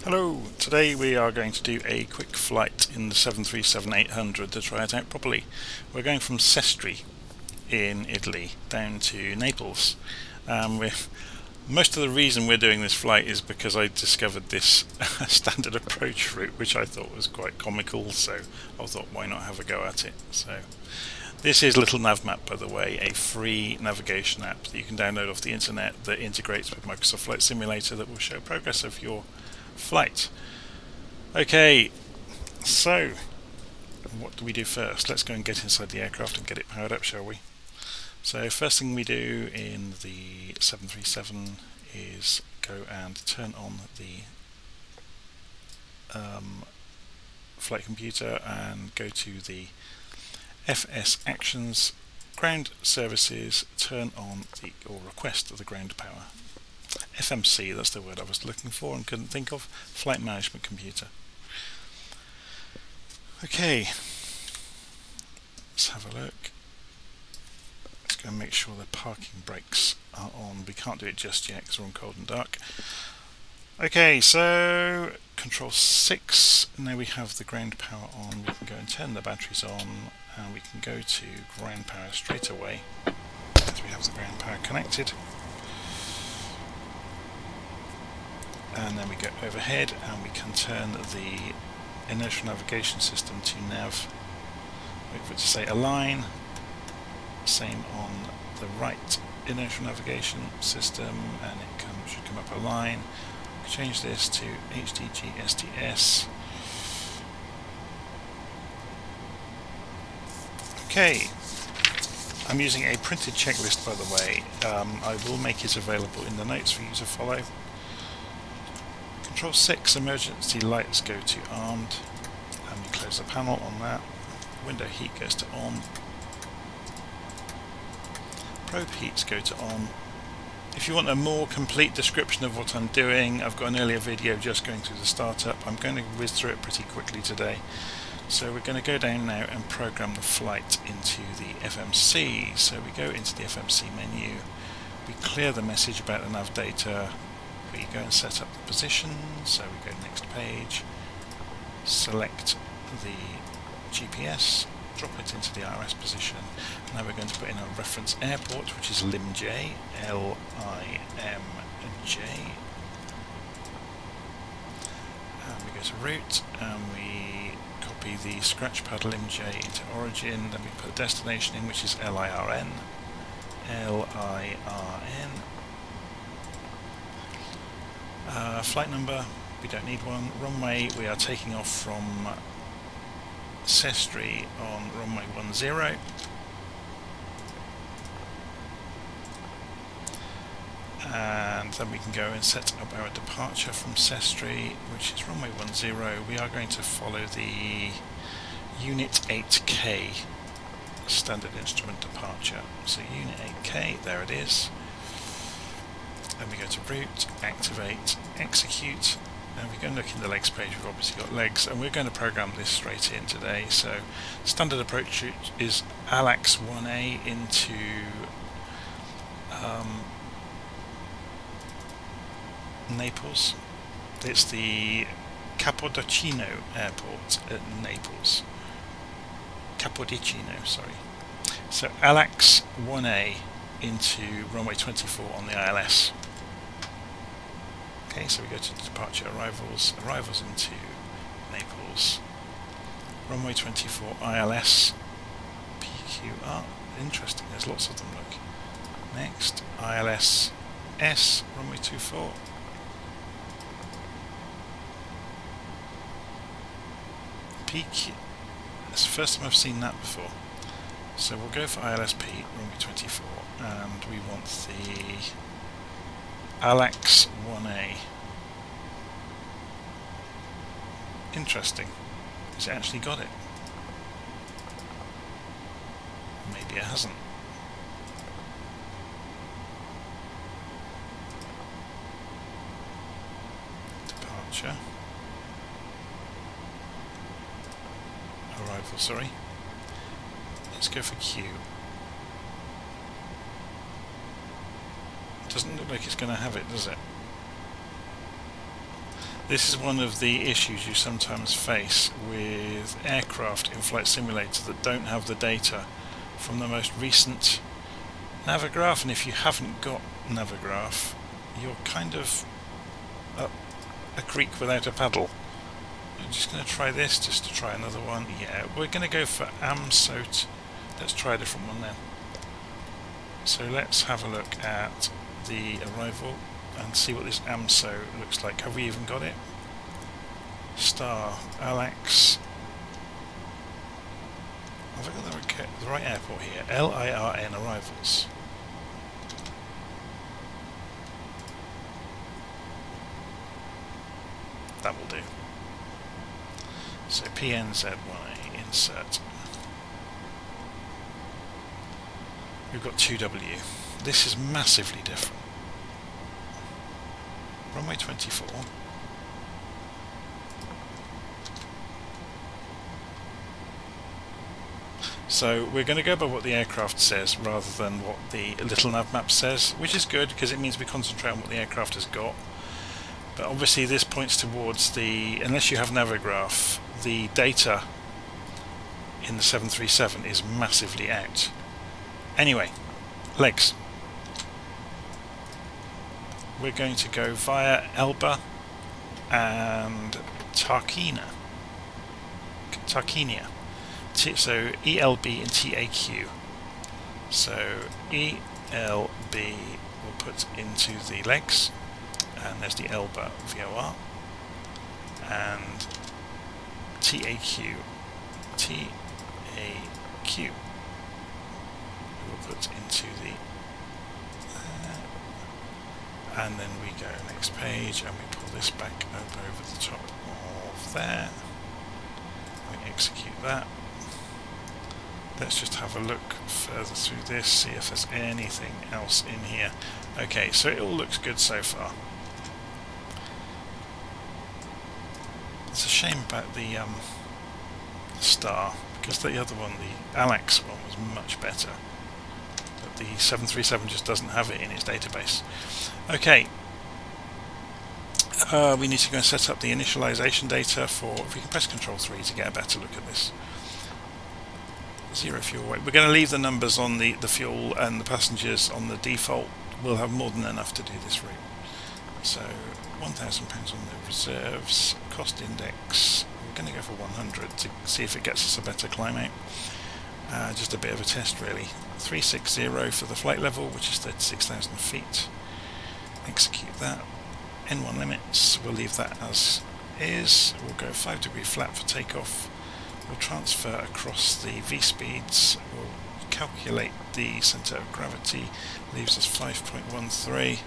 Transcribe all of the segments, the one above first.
Hello, today we are going to do a quick flight in the 737-800 to try it out properly. We're going from Sestri in Italy down to Naples. Most of the reason we're doing this flight is because I discovered this standard approach route, which I thought was quite comical, so I thought why not have a go at it. So this is Little Nav Map, by the way, a free navigation app that you can download off the internet that integrates with Microsoft Flight Simulator that will show progress of your flight. Okay, so what do we do first? Let's go and get inside the aircraft and get it powered up, shall we? So first thing we do in the 737 is go and turn on the flight computer and go to the FS Actions, Ground Services, turn on the or request the ground power. FMC, that's the word I was looking for and couldn't think of. Flight Management Computer. Okay, let's have a look. Let's go and make sure the parking brakes are on. We can't do it just yet because we're on cold and dark. Okay, so Control 6. Now we have the ground power on. We can go and turn the batteries on, and we can go to ground power straight away as we have the ground power connected. And then we go overhead and we can turn the inertial navigation system to nav. Wait for it to say align. Same on the right inertial navigation system, and it should come up align. Change this to HDG STS. Okay, I'm using a printed checklist, by the way. I will make it available in the notes for you to follow. Control 6, emergency lights go to armed, and we close the panel on that. Window heat goes to on. Probe heats go to on. If you want a more complete description of what I'm doing, I've got an earlier video just going through the startup. I'm going to whiz through it pretty quickly today. So we're going to go down now and program the flight into the FMC. So we go into the FMC menu, we clear the message about the nav data, we go and set up the position, so we go next page, select the GPS, drop it into the RS position. Now we're going to put in a reference airport, which is LIMJ, L-I-M-J. And we go to route, and we copy the scratch pad LIMJ into origin, then we put a destination in, which is L-I-R-N, L-I-R-N. Flight number, we don't need one. Runway, we are taking off from Sestri on runway 10. And then we can go and set up our departure from Sestri, which is runway 10. We are going to follow the Unit 8K standard instrument departure. So Unit 8K, there it is. Then we go to route, activate, execute, and we go and look in the legs page. We've obviously got legs, and we're going to program this straight in today. So standard approach route is ALAX 1A into Naples. It's the Capodichino airport at Naples. Capodichino, sorry. So ALAX 1A into runway 24 on the ILS. Okay, so we go to departure arrivals into Naples, runway 24 ILS, PQR, interesting, there's lots of them, look. Next, ILS S, runway 24. PQ, that's the first time I've seen that before. So we'll go for ILSP, runway 24, and we want the ALAX 1A. Interesting. Has it actually got it? Maybe it hasn't. Departure. Arrival, sorry. Let's go for Q. Doesn't look like it's going to have it, does it? This is one of the issues you sometimes face with aircraft in Flight Simulator that don't have the data from the most recent Navigraph, and if you haven't got Navigraph, you're kind of up a creek without a paddle. I'm just going to try this, just to try another one. Yeah, we're going to go for AMSOT. Let's try a different one then. So let's have a look at the arrival and see what this AMSO looks like. Have we even got it? Star, Alex. Have I got the right airport here? LIRN arrivals. That will do. So PNZY, insert. We've got 2W. This is massively different. Runway 24. So we're going to go by what the aircraft says rather than what the little nav map says, which is good because it means we concentrate on what the aircraft has got. But obviously this points towards the, unless you have Navigraph, the data in the 737 is massively out. Anyway, legs. We're going to go via Elba and Tarquinia. So ELB and TAQ. So ELB we'll put into the legs, and there's the Elba VOR, and TAQ we'll put into the and then we go next page and we pull this back over the top of there. We execute that. Let's just have a look further through this, see if there's anything else in here. Okay, so it all looks good so far. It's a shame about the Star, because the other one, the Alex one, was much better. But the 737 just doesn't have it in its database. Okay, we need to go and set up the initialization data for, if we can press Control 3 to get a better look at this. 0 fuel weight. We're going to leave the numbers on the fuel and the passengers on the default. We'll have more than enough to do this route. So £1,000 on the reserves, cost index, we're going to go for 100 to see if it gets us a better climb out. Just a bit of a test really. 360 for the flight level, which is 36,000 feet. Execute that. N1 limits, we'll leave that as is. We'll go 5 degree flat for takeoff. We'll transfer across the V-speeds. We'll calculate the centre of gravity. Leaves us 5.13.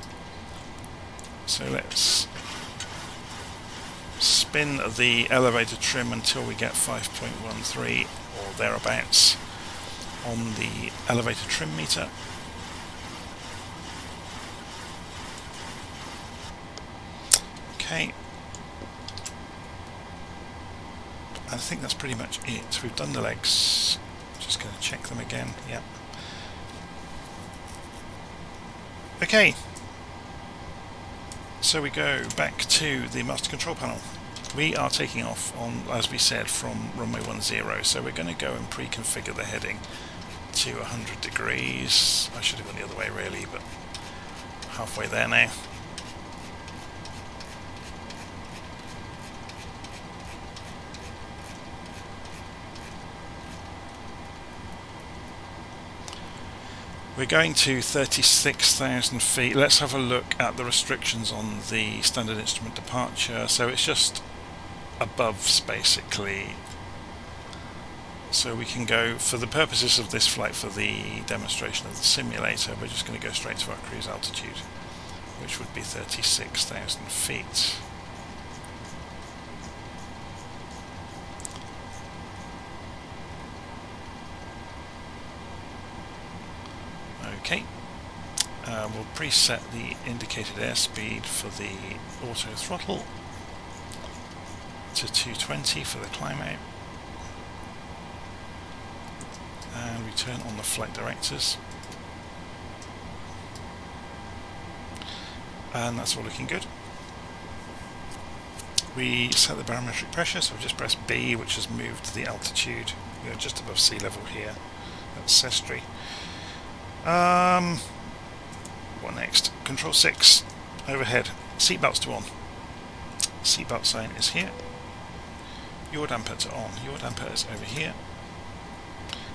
So let's spin the elevator trim until we get 5.13 or thereabouts on the elevator trim meter. Okay. I think that's pretty much it. We've done the legs. Just going to check them again. Yep. Okay. So we go back to the master control panel. We are taking off on, as we said, from runway 10. So we're going to go and pre-configure the heading to 100 degrees. I should have gone the other way really, but halfway there now. We're going to 36,000 feet. Let's have a look at the restrictions on the standard instrument departure. So it's just above, basically. So we can go, for the purposes of this flight, for the demonstration of the simulator, we're just going to go straight to our cruise altitude, which would be 36,000 feet. Okay, we'll preset the indicated airspeed for the auto throttle to 220 for the climb out, and we turn on the flight directors, and that's all looking good. we set the barometric pressure, so I've just pressed B, which has moved the altitude. We are just above sea level here. That's Sestri. What next? Control 6, overhead. Seatbelts to on. Seatbelt sign is here. Yaw damper to on. Yaw damper is over here.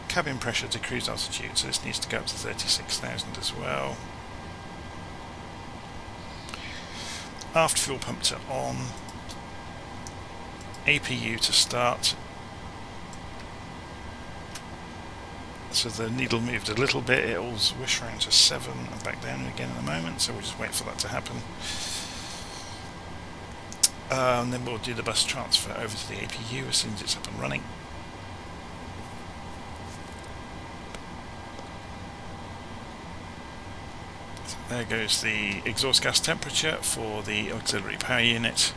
Cabin pressure to cruise altitude, so this needs to go up to 36,000 as well. Aft fuel pump to on. APU to start. So the needle moved a little bit, it'll swish around to 7 and back down again in a moment, so we'll just wait for that to happen. And then we'll do the bus transfer over to the APU as soon as it's up and running. So there goes the exhaust gas temperature for the auxiliary power unit.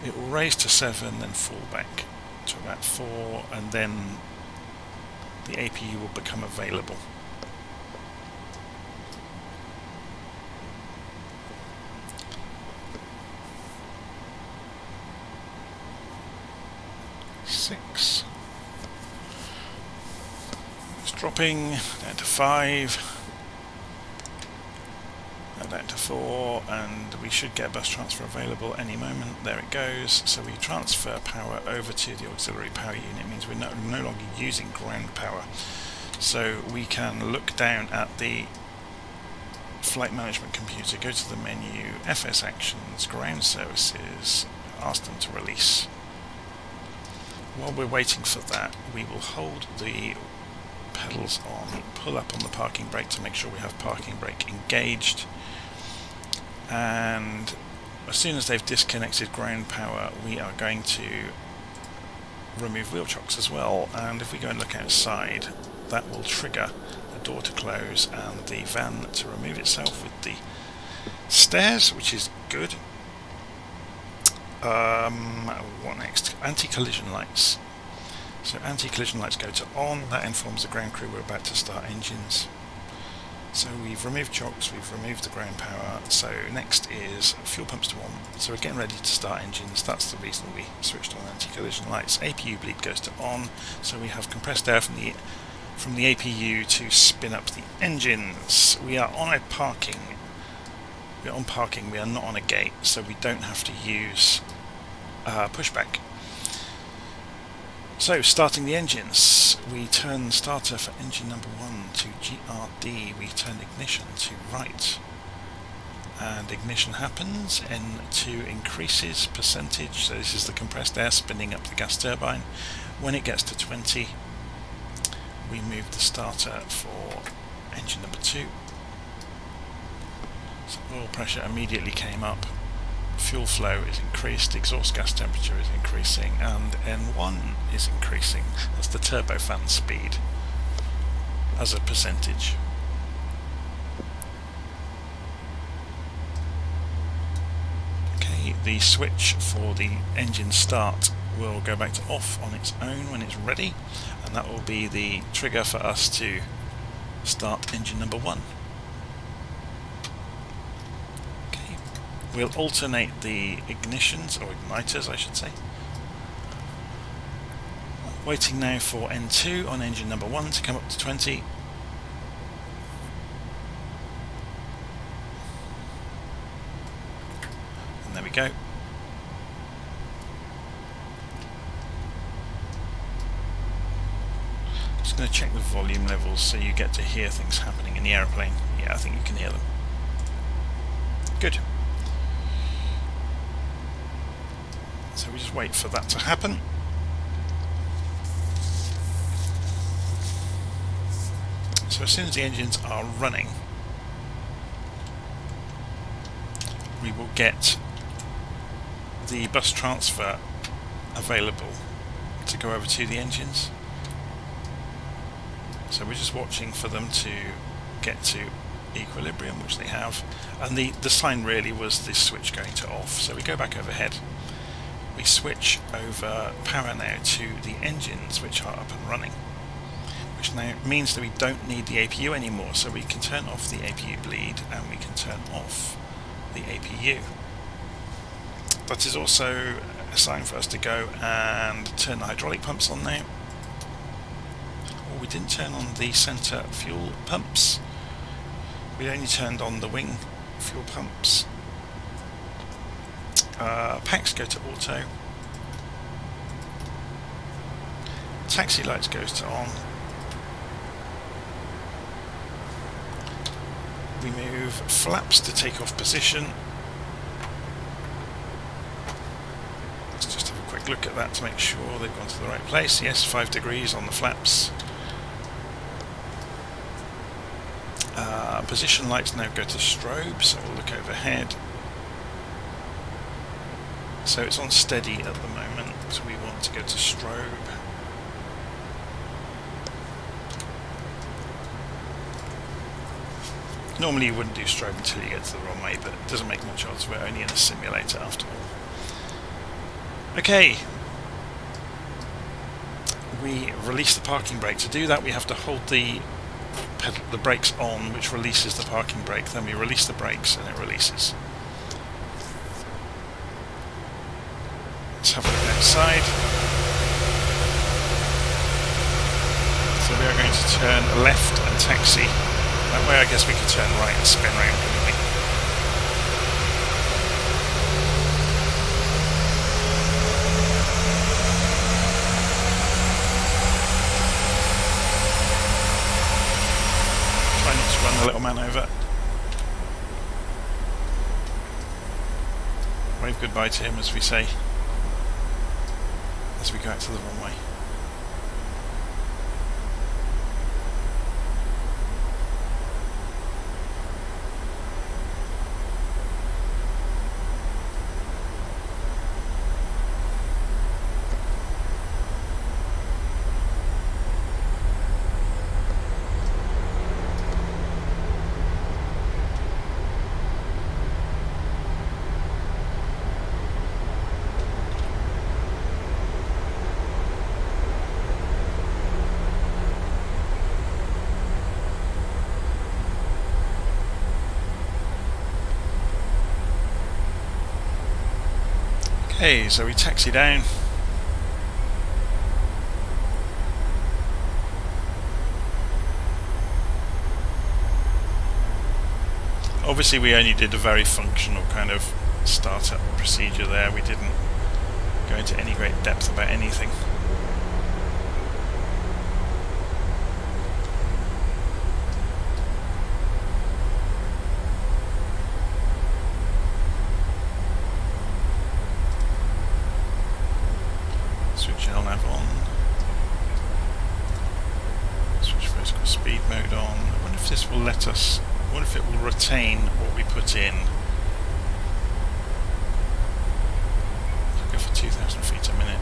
It will raise to 7, then fall back to about 4, and then the APU will become available. Six. It's dropping down to 5. Down to 4, and we should get bus transfer available any moment. There it goes. So we transfer power over to the auxiliary power unit. It means we're no longer using ground power. So we can look down at the flight management computer, go to the menu, FS Actions, Ground Services, ask them to release. While we're waiting for that, we will hold the pedals on, pull up on the parking brake to make sure we have parking brake engaged, and as soon as they've disconnected ground power, we are going to remove wheel chocks as well. And if we go and look outside, that will trigger the door to close and the van to remove itself with the stairs, which is good. What next? Anti-collision lights. So anti-collision lights go to on. That informs the ground crew we're about to start engines. So we've removed chocks, we've removed the ground power. So next is fuel pumps to on. So we're getting ready to start engines. That's the reason we switched on anti-collision lights. APU bleed goes to on. So we have compressed air from the APU to spin up the engines. We are on a parking. We're on parking. We are not on a gate, so we don't have to use pushback. So, starting the engines, we turn starter for engine number 1 to GRD, we turn ignition to right, and ignition happens, N2 increases percentage, so this is the compressed air spinning up the gas turbine. When it gets to 20, we move the starter for engine number 2. So oil pressure immediately came up. Fuel flow is increased, exhaust gas temperature is increasing, and N1 is increasing. That's the turbofan speed as a percentage. Okay, the switch for the engine start will go back to off on its own when it's ready, and that will be the trigger for us to start engine number 1. We'll alternate the ignitions, or igniters I should say. Waiting now for N2 on engine number 1 to come up to 20. And there we go. Just going to check the volume levels so you get to hear things happening in the aeroplane. Yeah, I think you can hear them. Good. So we just wait for that to happen. So as soon as the engines are running, we will get the bus transfer available to go over to the engines. So we're just watching for them to get to equilibrium, which they have, and the sign really was this switch going to off. So we go back overhead. We switch over power now to the engines, which are up and running, which now means that we don't need the APU anymore, so we can turn off the APU bleed and we can turn off the APU. That is also a sign for us to go and turn the hydraulic pumps on now. Or we didn't turn on the centre fuel pumps. We only turned on the wing fuel pumps. Packs go to auto. Taxi lights goes to on. We move flaps to take off position. Let's just have a quick look at that to make sure they've gone to the right place. Yes, 5 degrees on the flaps. Position lights now go to strobe, so we'll look overhead. So it's on steady at the moment, so we want to go to strobe. Normally you wouldn't do strobe until you get to the runway, but it doesn't make much odds, we're only in a simulator after all. Okay, we release the parking brake. To do that we have to hold the brakes on, which releases the parking brake, then we release the brakes and it releases. Let's have a look outside. So we are going to turn left and taxi. That way I guess we could turn right and spin round, couldn't we? Try not to run the little man over. Wave goodbye to him as we say, as we go out to the runway. Okay, so we taxi down. Obviously we only did a very functional kind of startup procedure there, we didn't go into any great depth about anything. Switch LNAV on. Switch vertical speed mode on. I wonder if this will let us, I wonder if it will retain what we put in. I'll go for 2,000 feet a minute.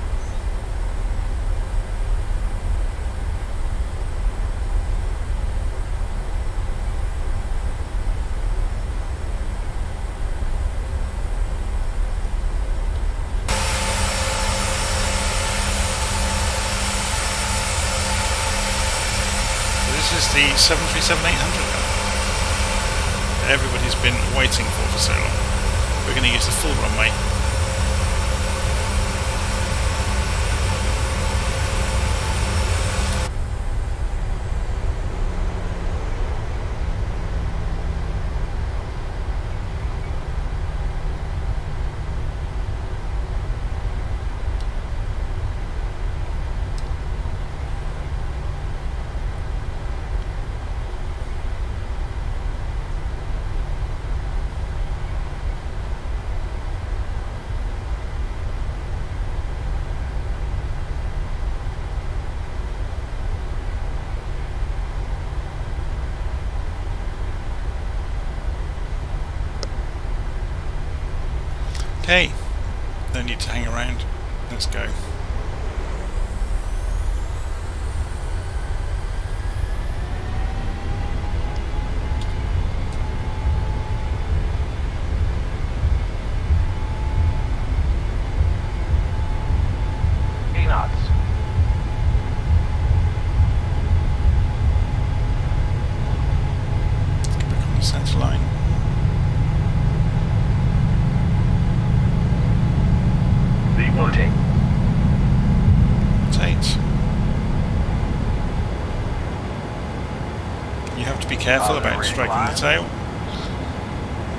This is the 737-800 that everybody's been waiting for so long. We're going to use the full runway. Okay, no need to hang around, let's go. Knots. Get back on the centre line. Rotate. Rotate. You have to be careful about striking the tail.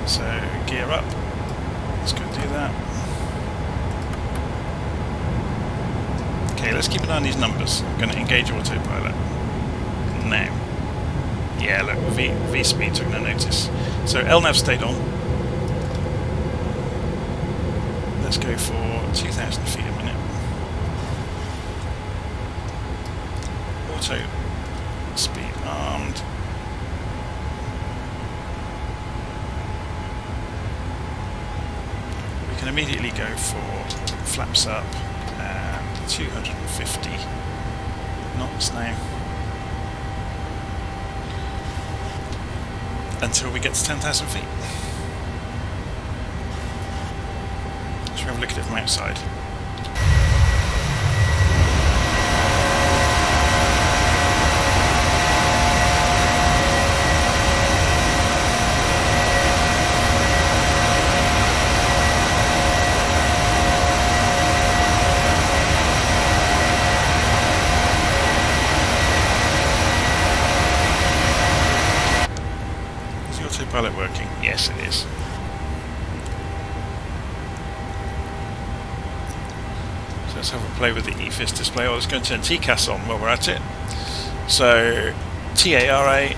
So gear up. Let's go do that. Okay, let's keep an eye on these numbers. I'm going to engage autopilot. Now. Yeah, look, V speed took no notice. So LNAV stayed on. Let's go for 2,000 feet a minute. Auto speed armed. We can immediately go for flaps up and 250 knots now. Until we get to 10,000 feet. Let's have a look at it from outside. Autopilot working? Yes, it is. So let's have a play with the EFIS display. Oh, let's go and turn TCAS on while we're at it. So TARA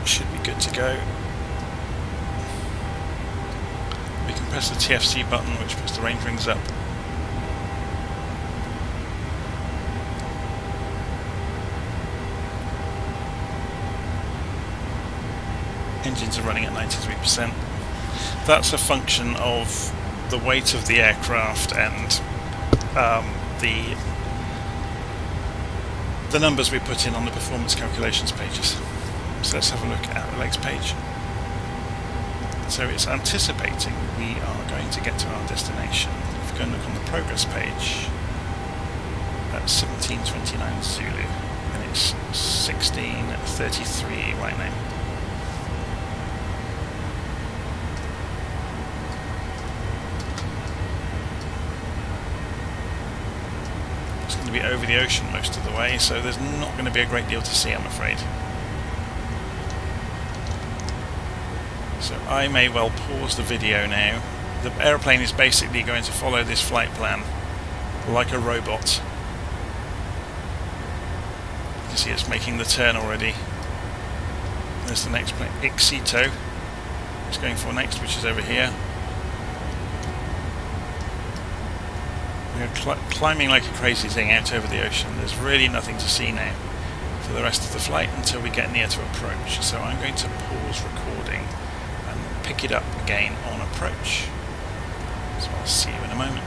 should be good to go. We can press the TFC button, which puts the range rings up. Engines are running at 93%. That's a function of the weight of the aircraft and the numbers we put in on the performance calculations pages. So let's have a look at the legs page. So it's anticipating we are going to get to our destination. If we go and look on the progress page, that's 1729 Zulu, and it's 1633 right now. Be over the ocean most of the way, so there's not going to be a great deal to see, I'm afraid. So I may well pause the video now. The aeroplane is basically going to follow this flight plan like a robot. You can see it's making the turn already. There's the next plane, Ixito. It's going for next, which is over here. We're climbing like a crazy thing out over the ocean. There's really nothing to see now for the rest of the flight until we get near to approach. So I'm going to pause recording and pick it up again on approach. So I'll see you in a moment.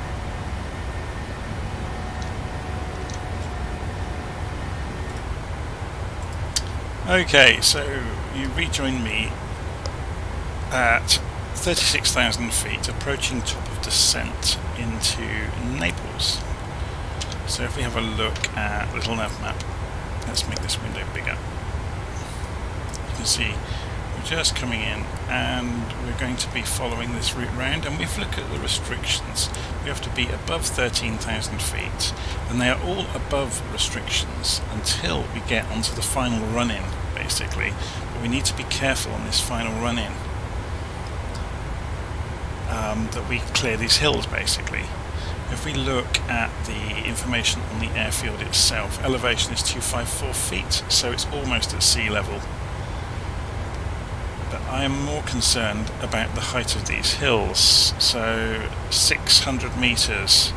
Okay, so you rejoin me at 36,000 feet, approaching top of descent into Naples. So if we have a look at little nav map, let's make this window bigger. You can see we're just coming in and we're going to be following this route round, and we've looked at the restrictions. We have to be above 13,000 feet, and they are all above restrictions until we get onto the final run-in, basically. But we need to be careful on this final run-in. That we clear these hills, basically. If we look at the information on the airfield itself, elevation is 254 feet, so it's almost at sea level. But I am more concerned about the height of these hills, so 600 meters.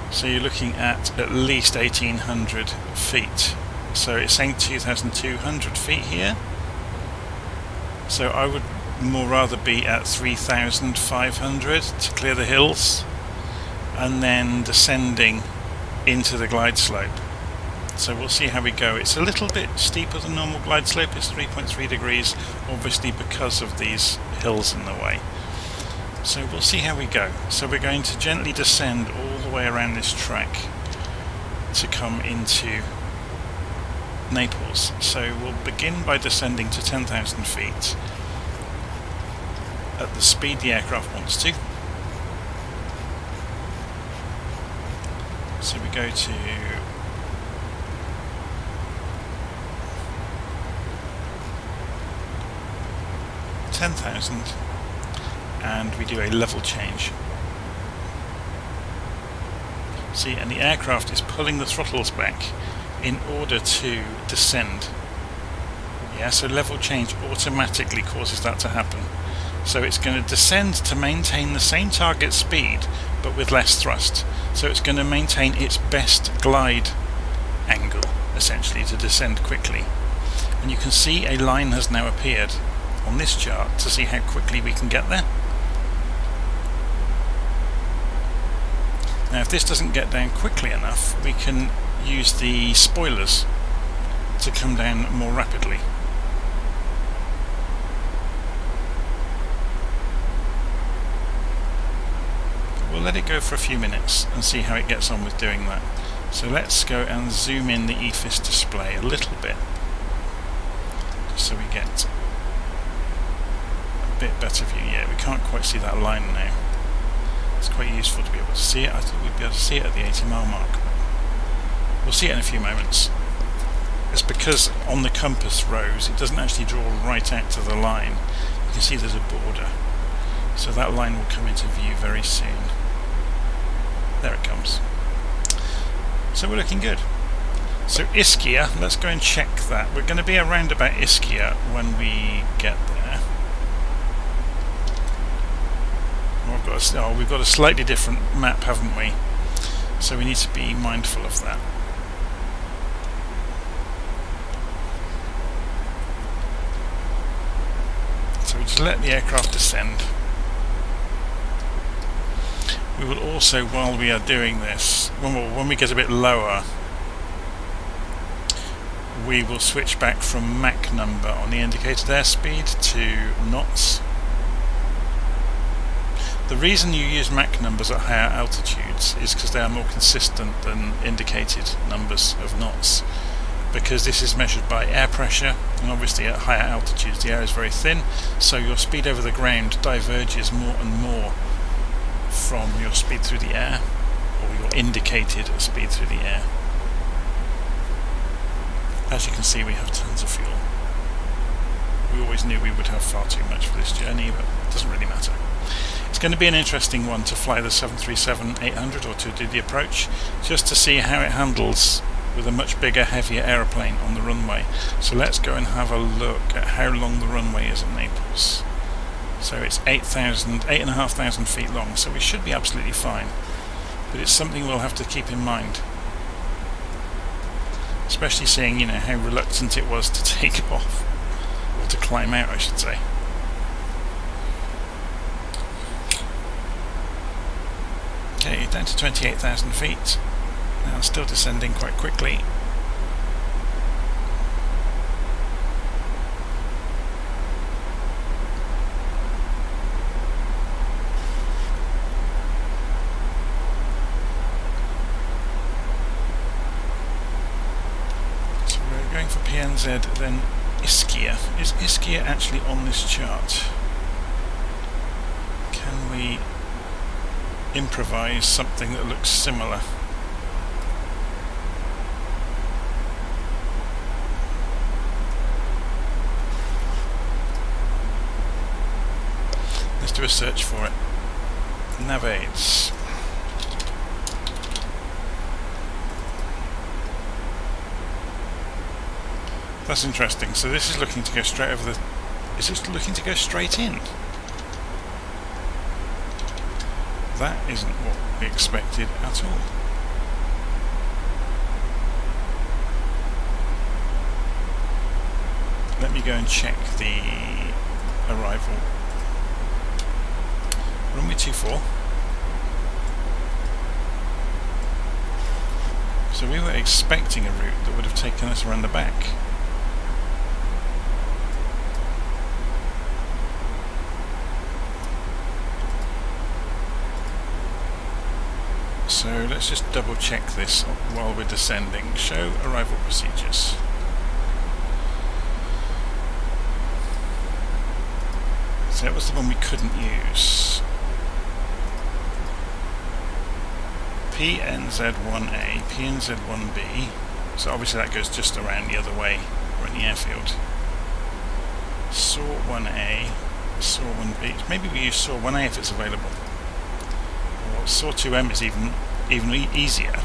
So you're looking at least 1,800 feet. So it's saying 2,200 feet here. So I would more rather be at 3,500 to clear the hills, and then descending into the glide slope. So we'll see how we go. It's a little bit steeper than normal glide slope. It's 3.3 degrees, obviously because of these hills in the way. So we'll see how we go. So we're going to gently descend all the way around this track to come into Naples. So we'll begin by descending to 10,000 feet at the speed the aircraft wants to. So we go to 10,000 and we do a level change. See, and the aircraft is pulling the throttles back in order to descend. Yeah, so level change automatically causes that to happen. So it's going to descend to maintain the same target speed but with less thrust. So it's going to maintain its best glide angle, essentially, to descend quickly. And you can see a line has now appeared on this chart to see how quickly we can get there. Now if this doesn't get down quickly enough, we can use the spoilers to come down more rapidly. We'll let it go for a few minutes and see how it gets on with doing that. So let's go and zoom in the EFIS display a little bit, just so we get a bit better view. Yeah, we can't quite see that line now. It's quite useful to be able to see it. I thought we'd be able to see it at the 80-mile mark. We'll see it in a few moments. It's because on the compass rose it doesn't actually draw right out to the line. You can see there's a border. So that line will come into view very soon. There it comes. So we're looking good. So Ischia, let's go and check that. We're going to be around about Ischia when we get there. We've got a slightly different map, haven't we? So we need to be mindful of that. So we just let the aircraft descend. We will also, while we are doing this, when we get a bit lower, we will switch back from Mach number on the indicated airspeed to knots. The reason you use Mach numbers at higher altitudes is because they are more consistent than indicated numbers of knots, because this is measured by air pressure, and obviously at higher altitudes the air is very thin, so your speed over the ground diverges more and more from your speed through the air, or your indicated speed through the air. As you can see, we have tons of fuel. We always knew we would have far too much for this journey, but it doesn't really matter. It's going to be an interesting one to fly the 737-800, or to do the approach, just to see how it handles with a much bigger, heavier aeroplane on the runway. So let's go and have a look at how long the runway is at Naples. So it's 8,500 feet long, so we should be absolutely fine. But it's something we'll have to keep in mind. Especially seeing, how reluctant it was to take off. Or to climb out, I should say. Okay, down to 28,000 feet. Now still descending quite quickly. So we're going for PNZ, then Ischia. Is Ischia actually on this chart? Can we improvise something that looks similar? Let's do a search for it. Nav Radios. That's interesting. So this is looking to go straight over the... Is this looking to go straight in? That isn't what we expected at all. Let me go and check the arrival. Runway 24. So we were expecting a route that would have taken us around the back. So let's just double check this while we're descending. Show arrival procedures. So that was the one we couldn't use. PNZ1A, PNZ1B, so obviously that goes just around the other way, around the airfield. SAW1A, SAW1B, maybe we use SAW1A if it's available. Or SAW2M is even easier.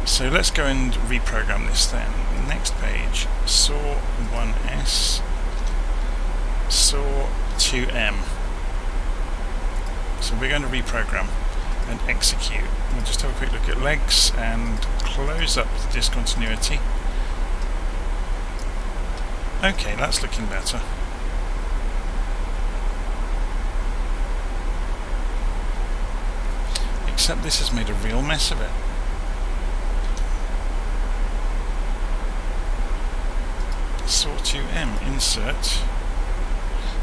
So let's go and reprogram this then. Next page, SAW1S, SAW2M. So we're going to reprogram and execute. We'll just have a quick look at legs and close up the discontinuity. Okay, that's looking better. Except this has made a real mess of it. SAW2M, insert.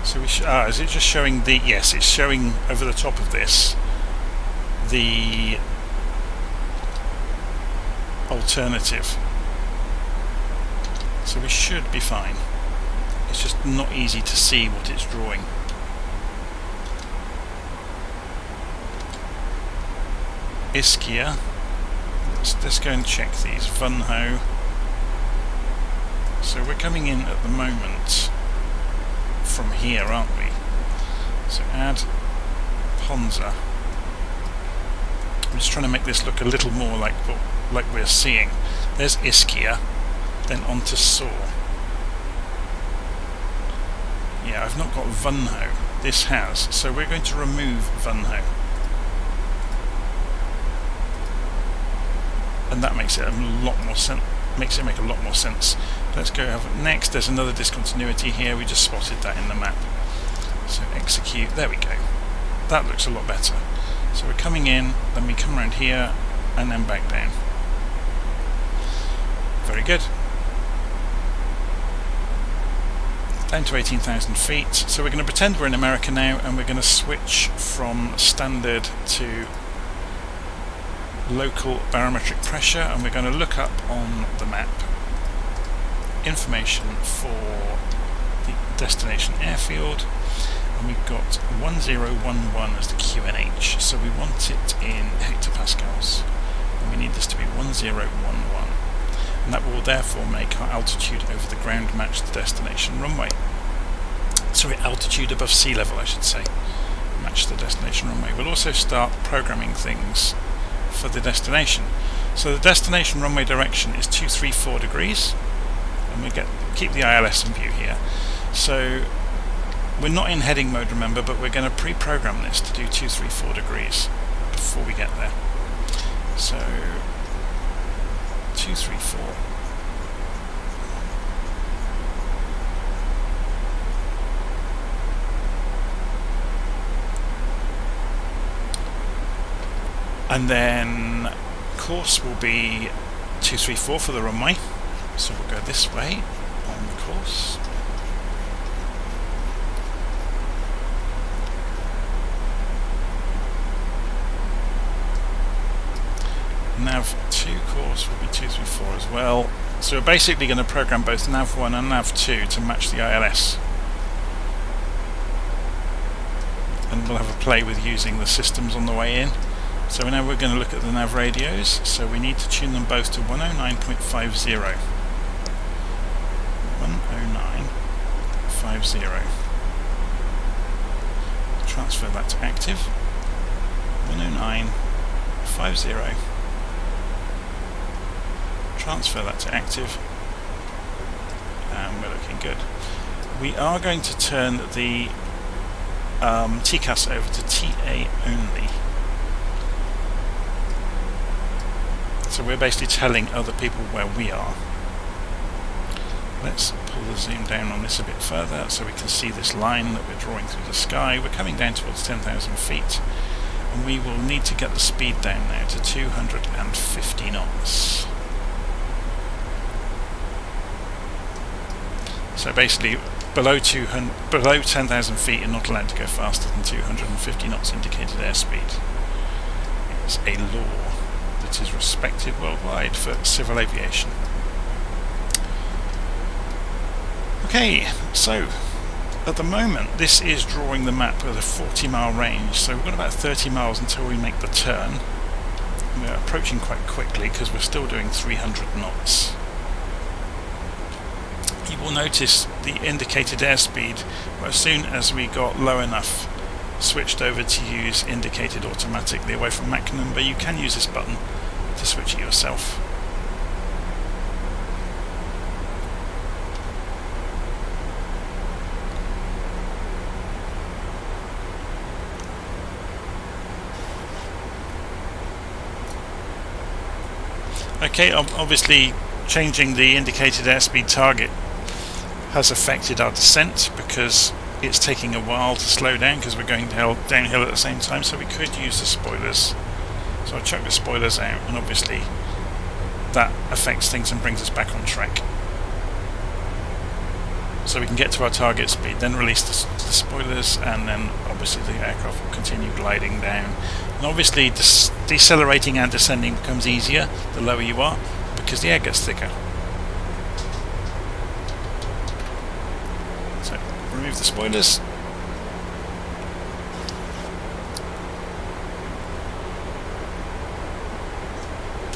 So we is it just showing the, yes, it's showing over the top of this the alternative. So we should be fine. It's just not easy to see what it's drawing. Ischia. Let's go and check these. Vunho. So we're coming in at the moment from here, aren't we? So add Ponza. I'm just trying to make this look a little more like we're seeing. There's Ischia, then onto SAW. Yeah, I've not got Vunho. This has, so we're going to remove Vunho. And that makes it a lot more sense. Makes it make a lot more sense. Let's go have it next. There's another discontinuity here. We just spotted that in the map. So execute. There we go. That looks a lot better. So we're coming in, then we come around here, and then back down. Very good. Down to 18,000 feet. So we're going to pretend we're in America now, and we're going to switch from standard to local barometric pressure, and we're going to look up on the map information for the destination airfield, and we've got 1011 as the QNH, so we want it in hectopascals, and we need this to be 1011, and that will therefore make our altitude over the ground match the destination runway. Sorry, altitude above sea level I should say, match the destination runway. We'll also start programming things for the destination. So the destination runway direction is 234 degrees, and we keep the ILS in view here. So we're not in heading mode, remember, but we're going to pre-program this to do 234 degrees before we get there. So 234. And then course will be 234 for the runway, so we'll go this way on the course. Nav 2 course will be 234 as well. So we're basically going to program both Nav 1 and Nav 2 to match the ILS. And we'll have a play with using the systems on the way in. So now we're going to look at the Nav Radios, so we need to tune them both to 109.50. 109.50. Transfer that to active. 109.50. Transfer that to active. And we're looking good. We are going to turn the TCAS over to TA only. So we're basically telling other people where we are. Let's pull the zoom down on this a bit further so we can see this line that we're drawing through the sky. We're coming down towards 10,000 feet, and we will need to get the speed down now to 250 knots. So basically below 10,000 feet you're not allowed to go faster than 250 knots indicated airspeed. It's a law that is respected worldwide for civil aviation. Okay, so at the moment this is drawing the map with a 40-mile range, so we've got about 30 miles until we make the turn. we're approaching quite quickly because we're still doing 300 knots. You will notice the indicated airspeed, well, as soon as we got low enough, switched over to use indicated automatically away from Mach number. You can use this button to switch it yourself. Okay, obviously changing the indicated airspeed target has affected our descent because it's taking a while to slow down because we're going downhill at the same time, so we could use the spoilers. So I'll chuck the spoilers out, and obviously that affects things and brings us back on track. So we can get to our target speed, then release the spoilers, and then obviously the aircraft will continue gliding down. And obviously decelerating and descending becomes easier the lower you are because the air gets thicker. So remove the spoilers.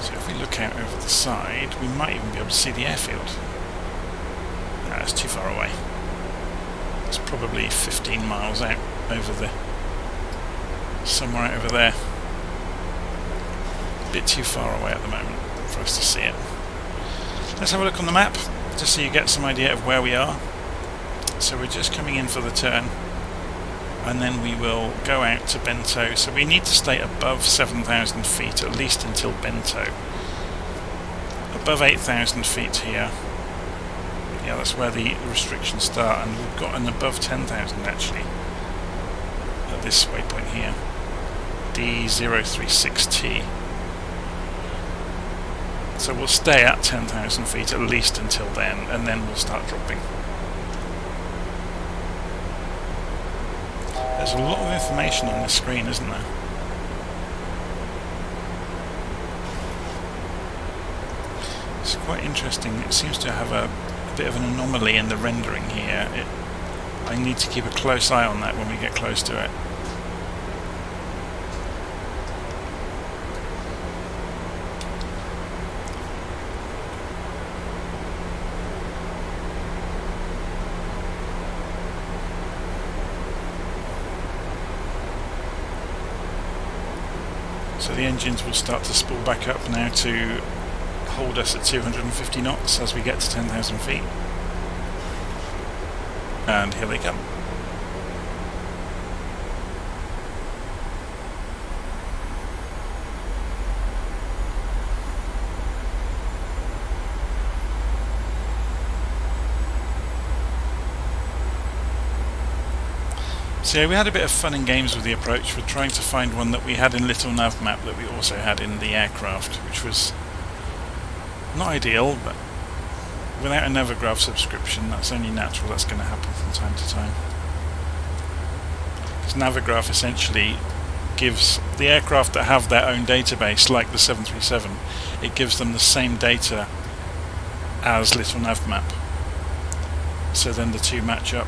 So if we look out over the side, we might even be able to see the airfield. No, it's too far away. It's probably 15 miles out over the... somewhere out over there. A bit too far away at the moment for us to see it. Let's have a look on the map, just so you get some idea of where we are. So we're just coming in for the turn, and then we will go out to Bento. So we need to stay above 7,000 feet, at least until Bento. Above 8,000 feet here. Yeah, that's where the restrictions start, and we've got an above 10,000 actually at this waypoint here, D036T. So we'll stay at 10,000 feet at least until then, and then we'll start dropping. There's a lot of information on this screen, isn't there? It's quite interesting. It seems to have a bit of an anomaly in the rendering here. I need to keep a close eye on that when we get close to it. So the engines will start to spool back up now to hold us at 250 knots as we get to 10,000 feet. And here they come. So yeah, we had a bit of fun and games with the approach. We're trying to find one that we had in Little Nav Map that we also had in the aircraft, which was not ideal, but without a Navigraph subscription, that's only natural. That's going to happen from time to time. Because Navigraph essentially gives the aircraft that have their own database, like the 737, it gives them the same data as Little Nav Map. So then the two match up.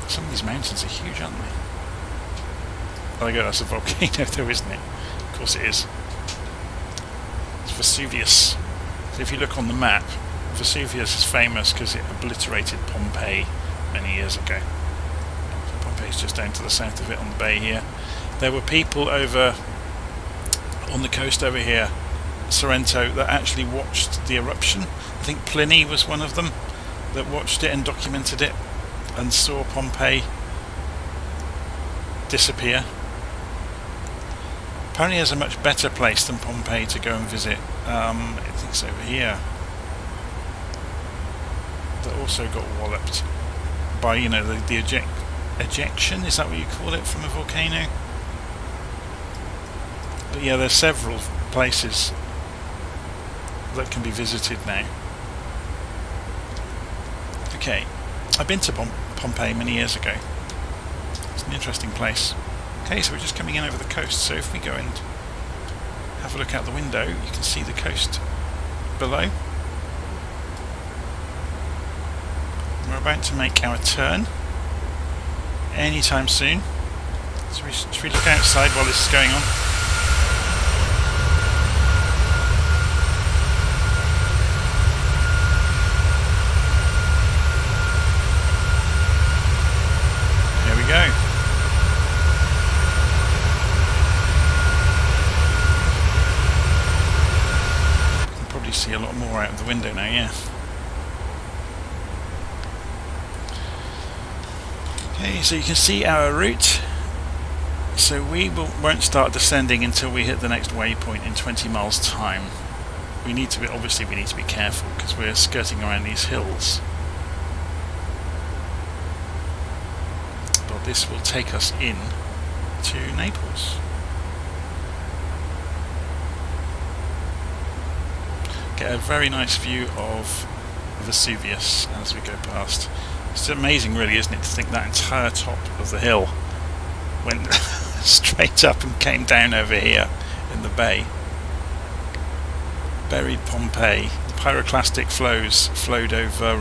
Some of these mountains are huge, aren't they? Oh, there you go, that's a volcano though, isn't it? Of course it is. It's Vesuvius. So if you look on the map, Vesuvius is famous because it obliterated Pompeii many years ago. So Pompeii's just down to the south of it on the bay here. There were people over on the coast over here, Sorrento, that actually watched the eruption. I think Pliny was one of them that watched it and documented it and saw Pompeii disappear. Apparently there's a much better place than Pompeii to go and visit. I think it's over here. That also got walloped by, you know, the ejection, is that what you call it, from a volcano? But yeah, there's several places that can be visited now. Okay, I've been to Pompeii many years ago. It's an interesting place. Okay, so we're just coming in over the coast, so if we go and have a look out the window, you can see the coast below. We're about to make our turn anytime soon. So should we look outside while this is going on? more out of the window now, yeah. Okay, so you can see our route. So we won't start descending until we hit the next waypoint in 20 miles time. We need to be, obviously we need to be careful because we're skirting around these hills. But this will take us in to Naples. Get a very nice view of Vesuvius as we go past. It's amazing really, isn't it, to think that entire top of the hill went straight up and came down over here in the bay. Buried Pompeii. The pyroclastic flows flowed over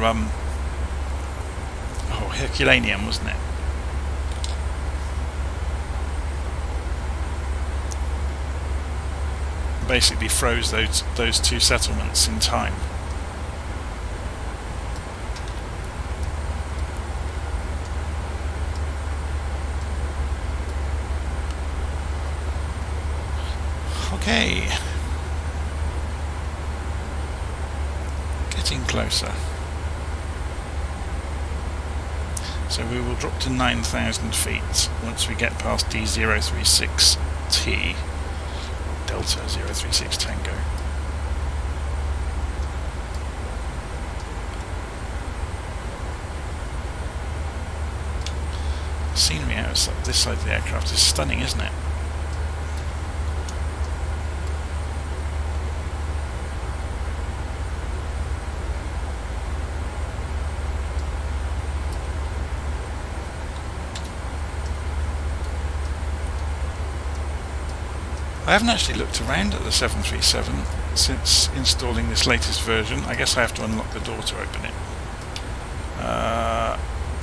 Herculaneum, wasn't it? Basically froze those two settlements in time. Okay, getting closer. So we will drop to 9,000 feet once we get past D036T, Delta 036 Tango. The scenery out this side of the aircraft is stunning, isn't it? I haven't actually looked around at the 737 since installing this latest version. I guess I have to unlock the door to open it.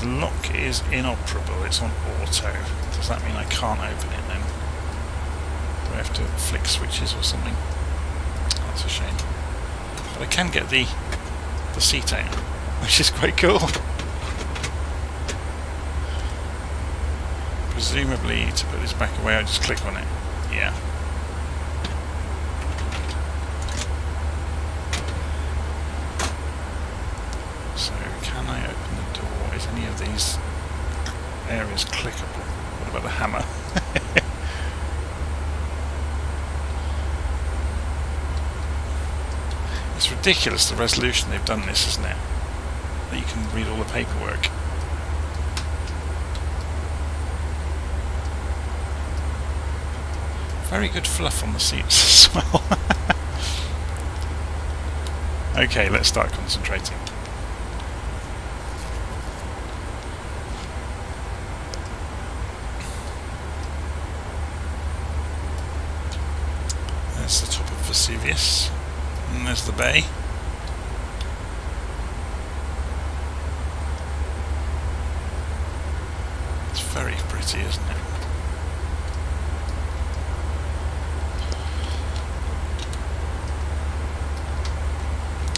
The lock is inoperable, it's on auto. Does that mean I can't open it then? Do I have to flick switches or something? That's a shame. But I can get the seat out, which is quite cool. Presumably to put this back away I just click on it. Yeah. Any of these areas clickable? What about the hammer? It's ridiculous the resolution they've done this, isn't it? That you can read all the paperwork. Very good fluff on the seats as well. Okay, let's start concentrating. There's the top of Vesuvius, and there's the bay. It's very pretty, isn't it?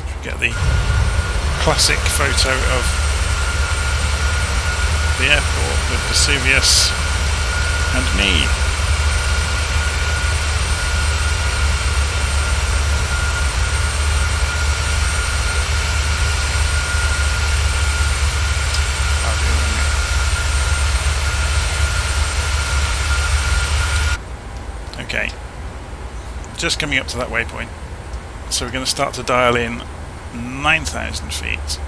Should we get the classic photo of the airport with Vesuvius and me. Okay, just coming up to that waypoint, so we're going to start to dial in 9,000 feet,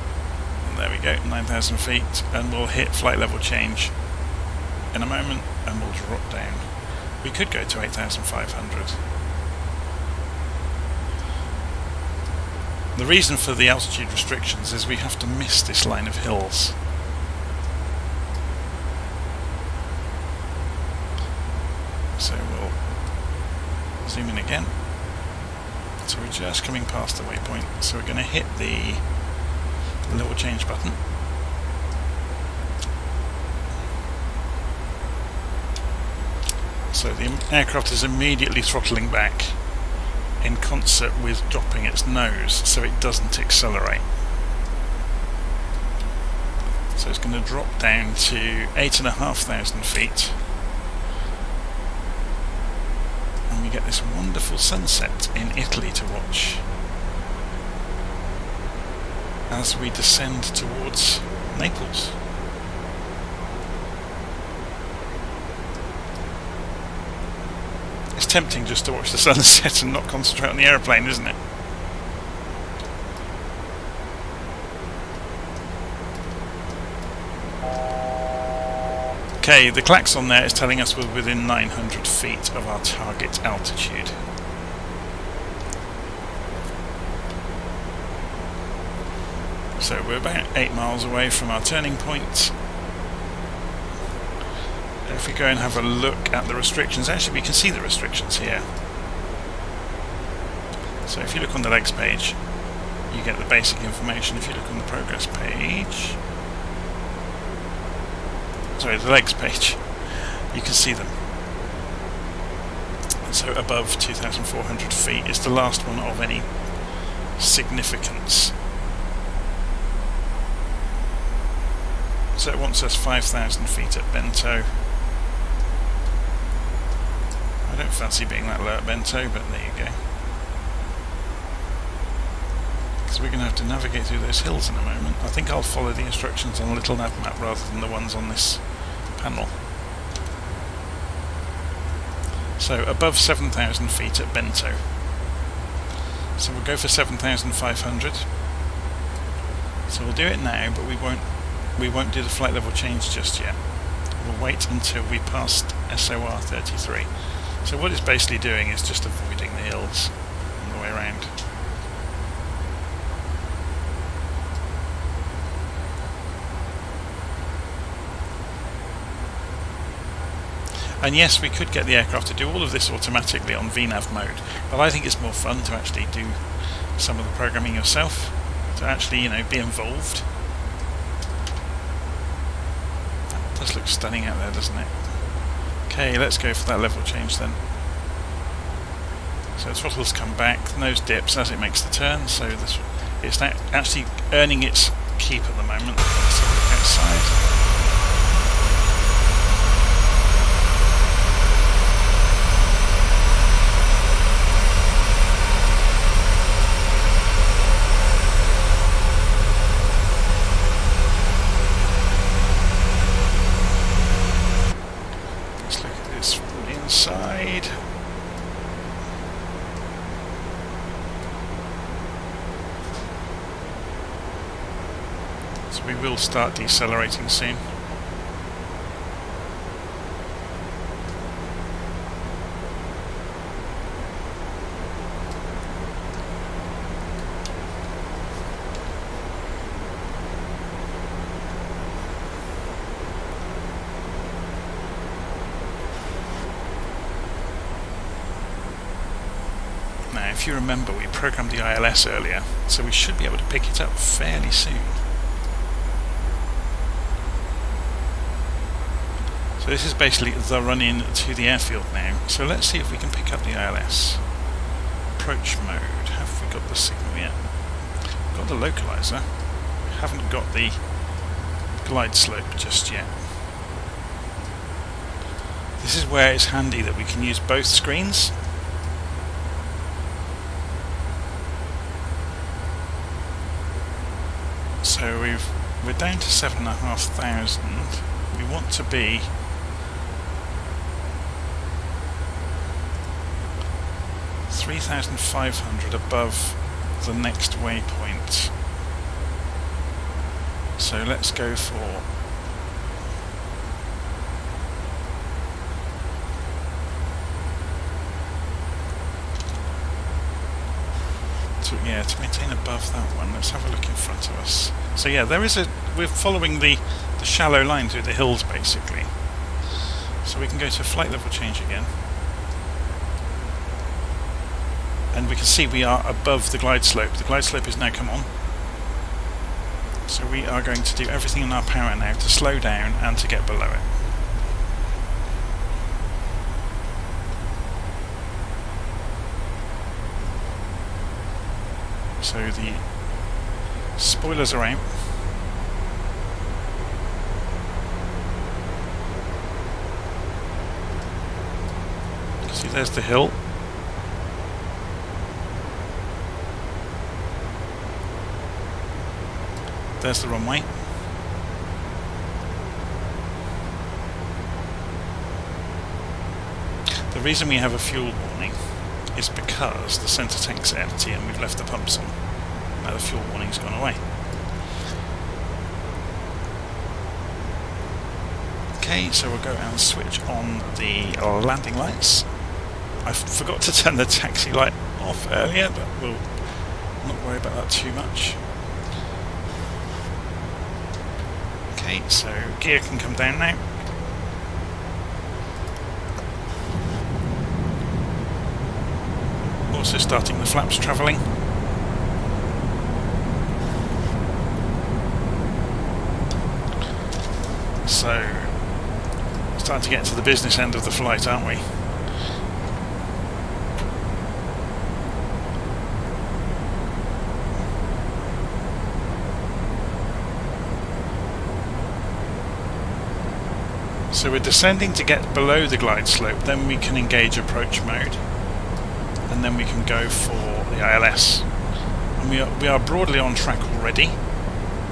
and there we go, 9,000 feet, and we'll hit flight level change in a moment, and we'll drop down. We could go to 8,500. The reason for the altitude restrictions is we have to miss this line of hills. So we'll zoom in again. So we're just coming past the waypoint, so we're going to hit the level change button. So the aircraft is immediately throttling back in concert with dropping its nose so it doesn't accelerate. So it's going to drop down to 8,500 feet. And we get this wonderful sunset in Italy to watch. as we descend towards Naples. It's tempting just to watch the sun set and not concentrate on the aeroplane, isn't it? Okay, the klaxon there is telling us we're within 900 feet of our target altitude. So we're about 8 miles away from our turning point. If we go and have a look at the restrictions, actually we can see the restrictions here. So if you look on the legs page, you get the basic information. If you look on the progress page, sorry, the legs page, you can see them. So above 2,400 feet is the last one of any significance. So it wants us 5,000 feet at Bento. I don't fancy being that low at Bento, but there you go. Because we're going to have to navigate through those hills in a moment. I think I'll follow the instructions on a little nav map rather than the ones on this panel. So above 7,000 feet at Bento. So we'll go for 7,500. So we'll do it now, but we won't do the flight level change just yet. We'll wait until we passed SOR 33. So what it's basically doing is just avoiding the hills on the way around. And yes, we could get the aircraft to do all of this automatically on VNAV mode, but I think it's more fun to actually do some of the programming yourself, to actually, you know, be involved. That does look stunning out there, doesn't it? Okay, let's go for that level change then. So the throttle's come back, nose dips as it makes the turn, so it's now actually earning its keep at the moment. Let's have a look outside. Inside. So we will start decelerating soon. Now, if you remember, we programmed the ILS earlier, so we should be able to pick it up fairly soon. So this is basically the run-in to the airfield now. So let's see if we can pick up the ILS. Approach mode. Have we got the signal yet? We've got the localizer. We haven't got the glide slope just yet. This is where it's handy that we can use both screens. So we're down to 7,500. We want to be $3,500 above the next waypoint. So let's go for to maintain above that one. Let's have a look in front of us. So yeah, we're following the shallow line through the hills basically. So we can go to flight level change again. And we can see we are above the glide slope. The glide slope is now come on. So we are going to do everything in our power now to slow down and to get below it. So the spoilers are out. See, there's the hill. there's the runway. The reason we have a fuel warning is because the centre tank's empty and we've left the pumps on. Now the fuel warning's gone away. Okay, so we'll go and switch on the landing lights. I forgot to turn the taxi light off earlier, but we'll not worry about that too much. Okay, so gear can come down now. Also starting the flaps travelling. So, starting to get to the business end of the flight, aren't we? So we're descending to get below the glide slope, then we can engage approach mode, and then we can go for the ILS. And we are broadly on track already,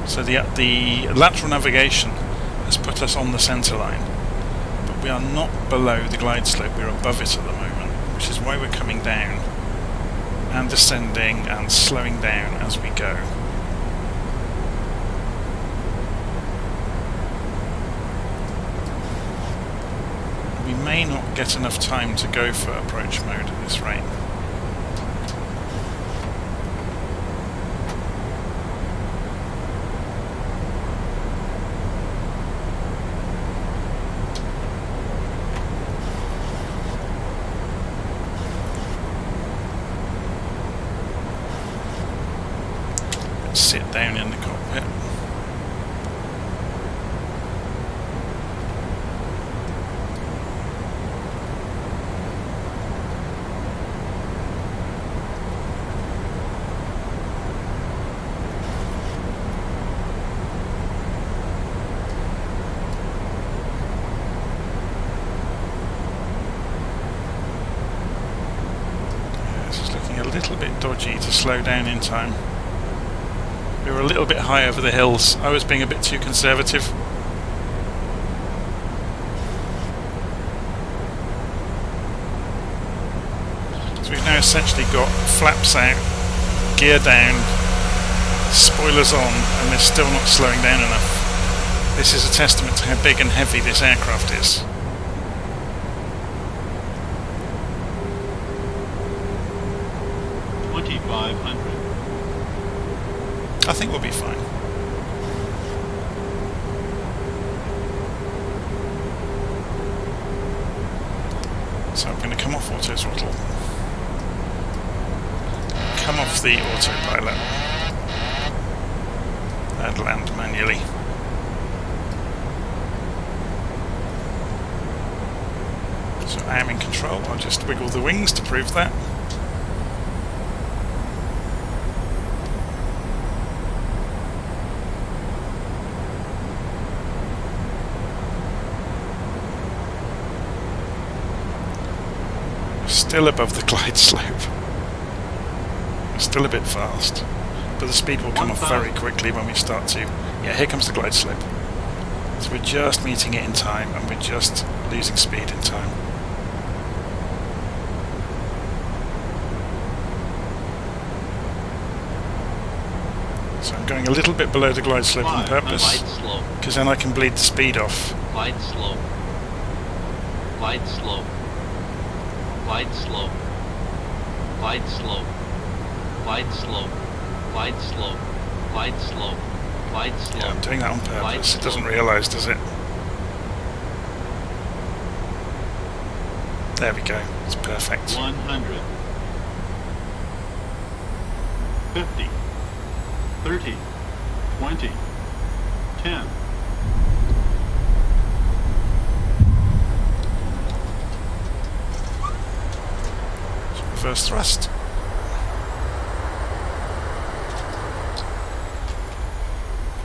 so the lateral navigation has put us on the centre line, but we are not below the glide slope, we're above it at the moment, which is why we're coming down and descending and slowing down as we go. We may not get enough time to go for approach mode at this rate. Let's sit down in the cockpit. A little bit dodgy to slow down in time. We were a little bit high over the hills. I was being a bit too conservative. So we've now essentially got flaps out, gear down, spoilers on, and they're still not slowing down enough. This is a testament to how big and heavy this aircraft is. I think we'll be fine. So I'm going to come off auto throttle. Come off the autopilot. And land manually. So I am in control. I'll just wiggle the wings to prove that. Still above the glide slope. Still a bit fast, but the speed will come off very quickly when we start to... Yeah, here comes the glide slope. So we're just meeting it in time, and we're just losing speed in time. So I'm going a little bit below the glide slope on purpose, because then I can bleed the speed off. Glide slope. Glide slope. Glide slope. Glide slope. Glide slope. Glide slope. Glide slope. Glide slope. Yeah, I'm doing that on purpose. It doesn't realise, does it? There we go. It's perfect. 100. 50. 30. 20. 10. Reverse thrust.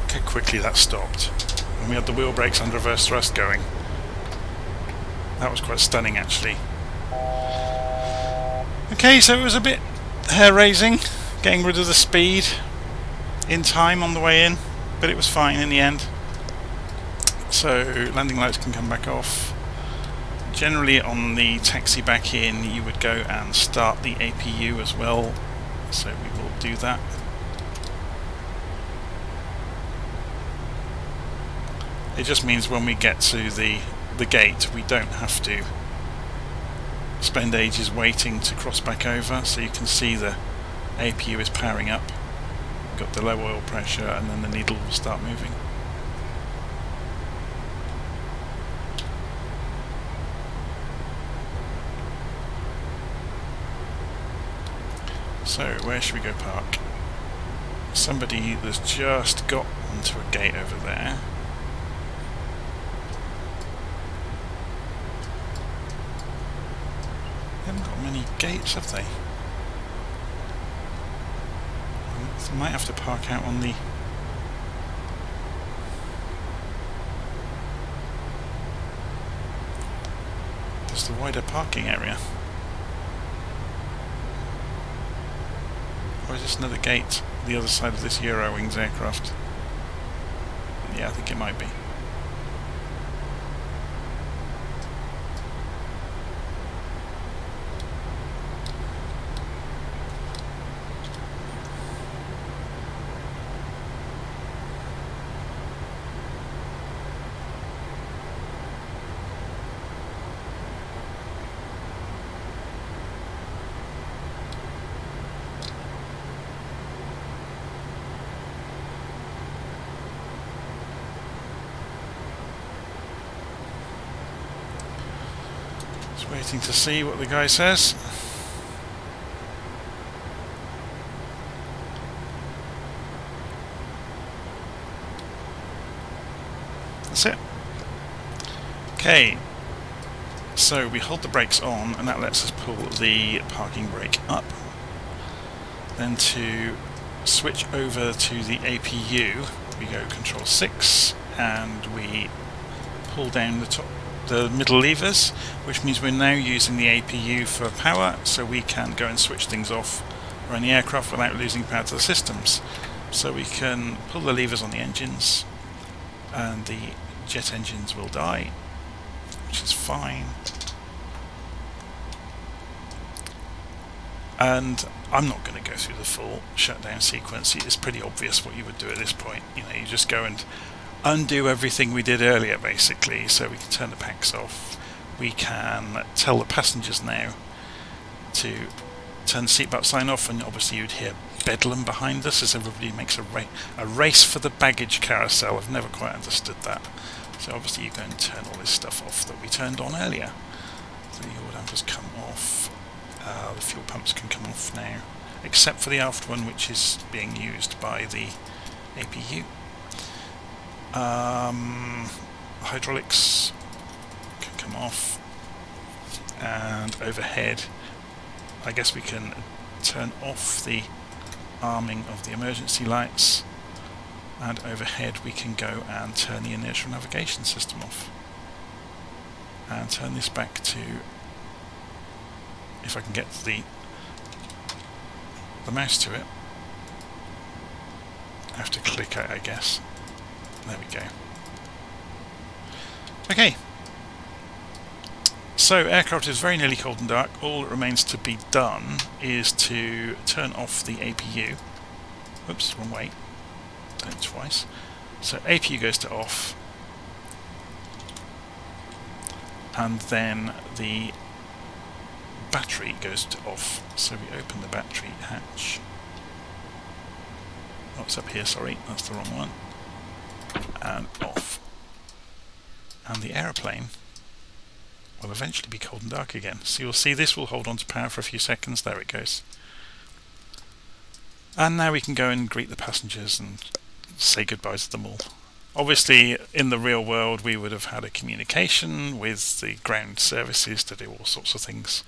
Look how quickly that stopped. When we had the wheel brakes and reverse thrust going. That was quite stunning actually. Okay, so it was a bit hair-raising, getting rid of the speed in time on the way in. but it was fine in the end. So landing lights can come back off. Generally on the taxi back in you would go and start the APU as well, so we will do that. It just means when we get to the gate we don't have to spend ages waiting to cross back over, so you can see the APU is powering up, got the low oil pressure, and then the needle will start moving. So where should we go park? Somebody that's just got onto a gate over there. They haven't got many gates, have they? They might have to park out on the... There's the wider parking area. Or is this another gate the other side of this Eurowings aircraft? Yeah, I think it might be. Waiting to see what the guy says. That's it. Okay, so we hold the brakes on and that lets us pull the parking brake up. Then to switch over to the APU we go Control 6 and we pull down the middle levers, which means we're now using the APU for power, so we can go and switch things off around the aircraft without losing power to the systems. So we can pull the levers on the engines and the jet engines will die, which is fine. And I'm not going to go through the full shutdown sequence. It's pretty obvious what you would do at this point. You know, you just go and undo everything we did earlier, basically. So we can turn the packs off. We can tell the passengers now to turn the seatbelt sign off, and obviously you'd hear bedlam behind us as everybody makes a race for the baggage carousel. I've never quite understood that. So obviously you go and turn all this stuff off that we turned on earlier. So the oil dampers come off. The fuel pumps can come off now, except for the aft one, which is being used by the APU. Hydraulics can come off, and overhead I guess we can turn off the arming of the emergency lights, and overhead we can go and turn the inertial navigation system off and turn this back to, if I can get the mouse to it, I have to click it, I guess. There we go. Okay, so aircraft is very nearly cold and dark. All that remains to be done is to turn off the APU. Oops, wrong way. Done it twice. So APU goes to off, and then the battery goes to off. So we open the battery hatch. Oh, it's up here, sorry, that's the wrong one. And off. And the aeroplane will eventually be cold and dark again. So you'll see this will hold on to power for a few seconds. There it goes. And now we can go and greet the passengers and say goodbye to them all. Obviously, in the real world, we would have had a communication with the ground services to do all sorts of things,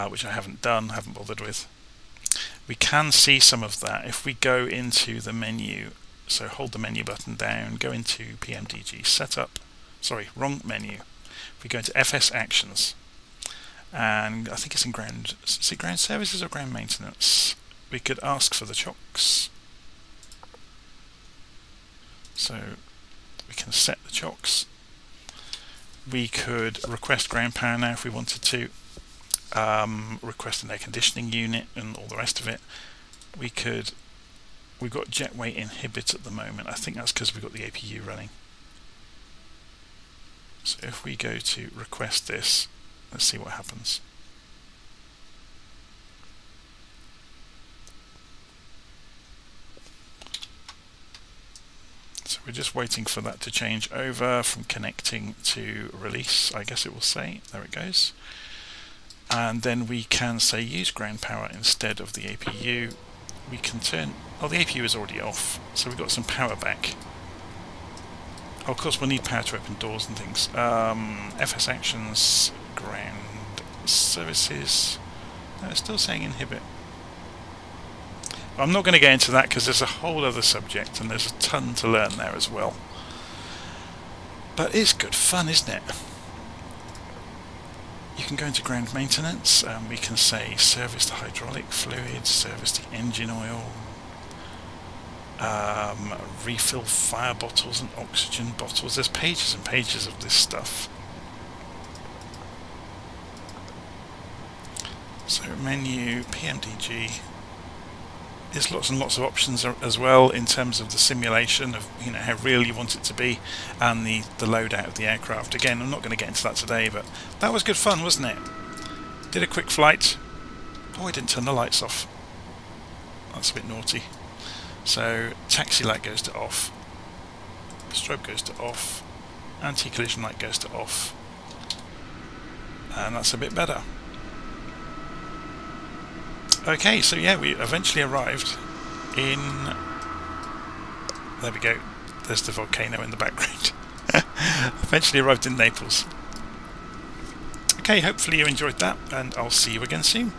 which I haven't bothered with. We can see some of that if we go into the menu. So hold the menu button down, go into PMDG setup. Sorry, wrong menu. If we go into FS Actions, and I think it's in ground. Is it ground services or ground maintenance? We could ask for the chocks. So we can set the chocks. We could request ground power now if we wanted to, request an air conditioning unit and all the rest of it. We've got jet weight inhibit at the moment. I think that's because we've got the APU running. So if we go to request this, let's see what happens. So we're just waiting for that to change over from connecting to release, I guess it will say. There it goes. And then we can say use ground power instead of the APU. We can turn, oh, the APU is already off, so we've got some power back. Oh, of course we'll need power to open doors and things. FS actions, ground services. No, it's still saying inhibit. I'm not going to get into that because there's a whole other subject and there's a ton to learn there as well. But it's good fun, isn't it? You can go into ground maintenance, and we can say service the hydraulic fluid, service the engine oil, refill fire bottles and oxygen bottles. There's pages and pages of this stuff. So menu, PMDG. There's lots and lots of options as well in terms of the simulation of, you know, how real you want it to be, and the loadout of the aircraft. Again, I'm not going to get into that today, but that was good fun, wasn't it? Did a quick flight. Oh, I didn't turn the lights off. That's a bit naughty. So taxi light goes to off, strobe goes to off, anti-collision light goes to off, and that's a bit better. Okay, so yeah, we eventually arrived in... There we go. There's the volcano in the background. Eventually arrived in Naples. Okay, hopefully you enjoyed that, and I'll see you again soon.